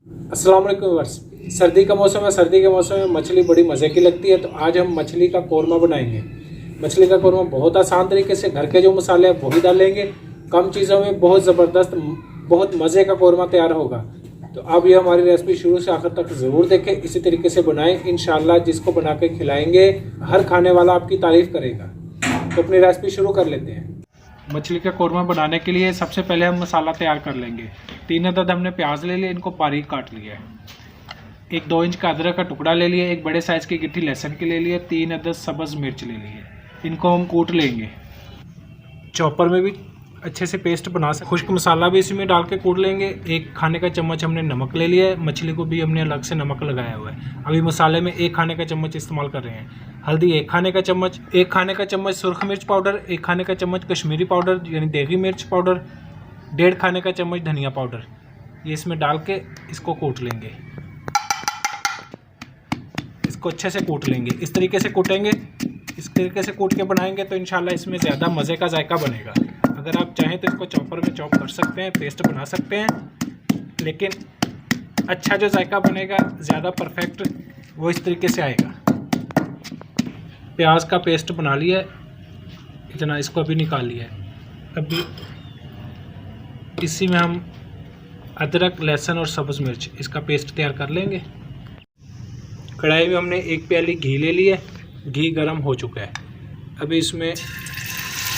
अस्सलाम वालेकुम व्यूअर्स। सर्दी का मौसम है। सर्दी के मौसम में मछली बड़ी मज़े की लगती है, तो आज हम मछली का कौरमा बनाएंगे। मछली का कौरमा बहुत आसान तरीके से, घर के जो मसाले हैं वही डालेंगे, कम चीज़ों में बहुत ज़बरदस्त, बहुत मज़े का कौरमा तैयार होगा। तो आप ये हमारी रेसिपी शुरू से आखिर तक ज़रूर देखें, इसी तरीके से बनाएं। इंशाल्लाह जिसको बना के खिलाएंगे हर खाने वाला आपकी तारीफ़ करेगा। तो अपनी रेसिपी शुरू कर लेते हैं। मछली का कौरमा बनाने के लिए सबसे पहले हम मसाला तैयार कर लेंगे। 3 अदद हमने प्याज ले लिए, इनको बारीक काट लिया है। एक 2 इंच का अदरक का टुकड़ा ले लिया, एक बड़े साइज़ की गिट्टी लहसुन की ले लिए, 3 अदद सब्ज़ मिर्च ले लिए। इनको हम कूट लेंगे। चॉपर में भी अच्छे से पेस्ट बना सकते। खुश्क मसाला भी इसी में डाल के कूट लेंगे। 1 खाने का चम्मच हमने नमक ले लिया है, मछली को भी हमने अलग से नमक लगाया हुआ है। अभी मसाले में 1 खाने का चम्मच इस्तेमाल कर रहे हैं। हल्दी 1 खाने का चम्मच, 1 खाने का चम्मच सुरख मिर्च पाउडर, 1 खाने का चम्मच कश्मीरी पाउडर यानी देगी मिर्च पाउडर, 1.5 खाने का चम्मच धनिया पाउडर, ये इसमें डाल के इसको कूट लेंगे। इसको अच्छे से कूट लेंगे। इस तरीके से कूटेंगे, इस तरीके से कूट के बनाएंगे तो इंशाल्लाह इसमें ज़्यादा मज़े का जायका बनेगा। अगर आप चाहें तो इसको चॉपर में चॉप कर सकते हैं, पेस्ट बना सकते हैं, लेकिन अच्छा जो जायका बनेगा ज़्यादा परफेक्ट वो इस तरीके से आएगा। प्याज का पेस्ट बना लिया है इतना, इसको अभी निकाल लिया है। अभी इसी में हम अदरक, लहसुन और सब्ज़ मिर्च इसका पेस्ट तैयार कर लेंगे। कढ़ाई में हमने 1 प्याली घी ले लिया है। घी गरम हो चुका है। अभी इसमें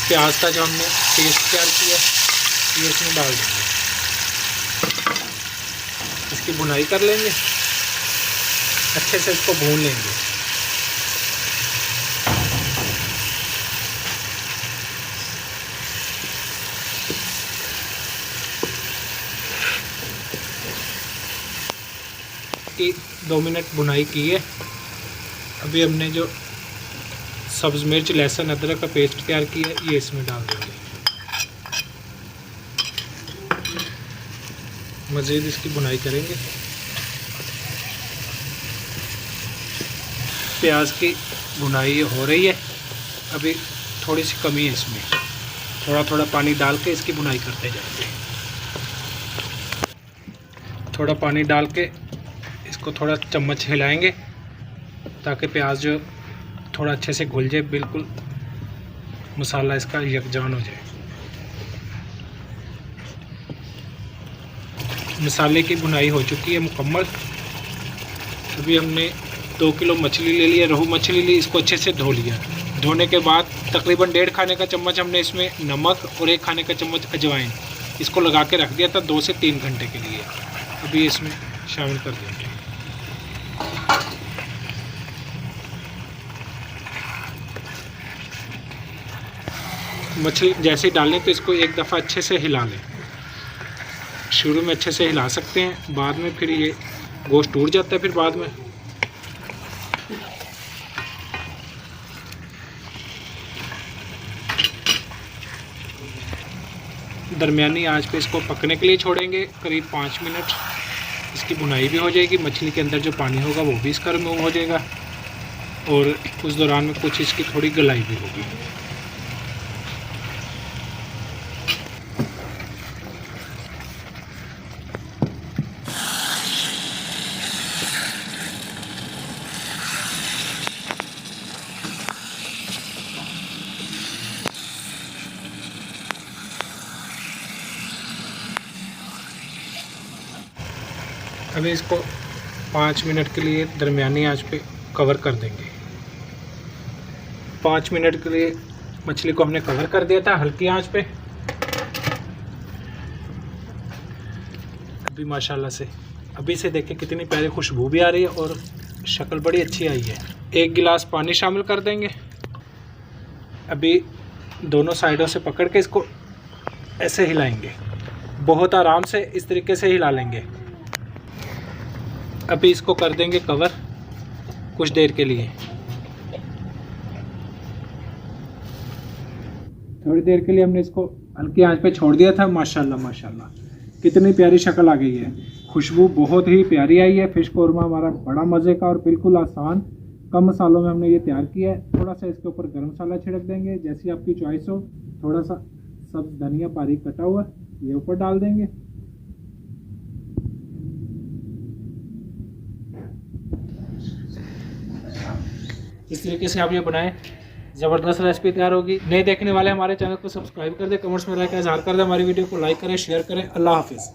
प्याज का जो हमने पेस्ट तैयार किया है ये इसमें डाल देंगे। इसकी भुनाई कर लेंगे, अच्छे से इसको भून लेंगे। की 2 मिनट भुनाई की है। अभी हमने जो सब्ज़ मिर्च, लहसुन, अदरक का पेस्ट तैयार किया है ये इसमें डाल देंगे। मज़ीद इसकी भुनाई करेंगे। प्याज की भुनाई हो रही है। अभी थोड़ी सी कमी है इसमें, थोड़ा थोड़ा पानी डाल के इसकी भुनाई करते जाएंगे। थोड़ा पानी डाल के इसको थोड़ा चम्मच हिलाएंगे ताकि प्याज जो थोड़ा अच्छे से घुल जाए, बिल्कुल मसाला इसका यकजान हो जाए। मसाले की भुनाई हो चुकी है मुकम्मल। अभी हमने 2 किलो मछली ले लिया, रोहू मछली ली, इसको अच्छे से धो लिया। धोने के बाद तकरीबन 1.5 खाने का चम्मच हमने इसमें नमक और 1 खाने का चम्मच अजवाइन इसको लगा के रख दिया था 2 से 3 घंटे के लिए। अभी इसमें शामिल कर देंगे। मछली जैसे ही डालें तो इसको एक दफ़ा अच्छे से हिला लें। शुरू में अच्छे से हिला सकते हैं, बाद में फिर ये गोश्त टूट जाता है। फिर बाद में दरमियानी आंच पे इसको पकने के लिए छोड़ेंगे करीब 5 मिनट। इसकी भुनाई भी हो जाएगी, मछली के अंदर जो पानी होगा वो भी इसका रिमूव हो जाएगा और उस दौरान में कुछ इसकी थोड़ी गलाई भी होगी। अभी इसको 5 मिनट के लिए दरमियानी आंच पे कवर कर देंगे। 5 मिनट के लिए मछली को हमने कवर कर दिया था हल्की आंच पे। अभी माशाल्लाह से अभी से देखें कितनी प्यारी खुशबू भी आ रही है और शक्ल बड़ी अच्छी आई है। 1 गिलास पानी शामिल कर देंगे। अभी दोनों साइडों से पकड़ के इसको ऐसे हिलाएंगे, बहुत आराम से इस तरीके से हिला लेंगे। अभी इसको कर देंगे कवर कुछ देर के लिए। थोड़ी देर के लिए हमने इसको हल्की आंच पे छोड़ दिया था। माशाल्लाह माशाल्लाह कितनी प्यारी शक्ल आ गई है, खुशबू बहुत ही प्यारी आई है। फिश कौरमा हमारा बड़ा मज़े का और बिल्कुल आसान, कम मसालों में हमने ये तैयार किया है। थोड़ा सा इसके ऊपर गरम मसाला छिड़क देंगे, जैसी आपकी चॉइस हो। थोड़ा सा सब्ज़ धनिया बारीक कटा हुआ ये ऊपर डाल देंगे। इस तरीके से आप ये बनाएं, ज़बरदस्त रेसिपी तैयार होगी। नए देखने वाले हमारे चैनल को सब्सक्राइब कर दें, कमेंट्स में राय का इजहार कर दें, हमारी वीडियो को लाइक करें, शेयर करें। अल्लाह हाफिज़।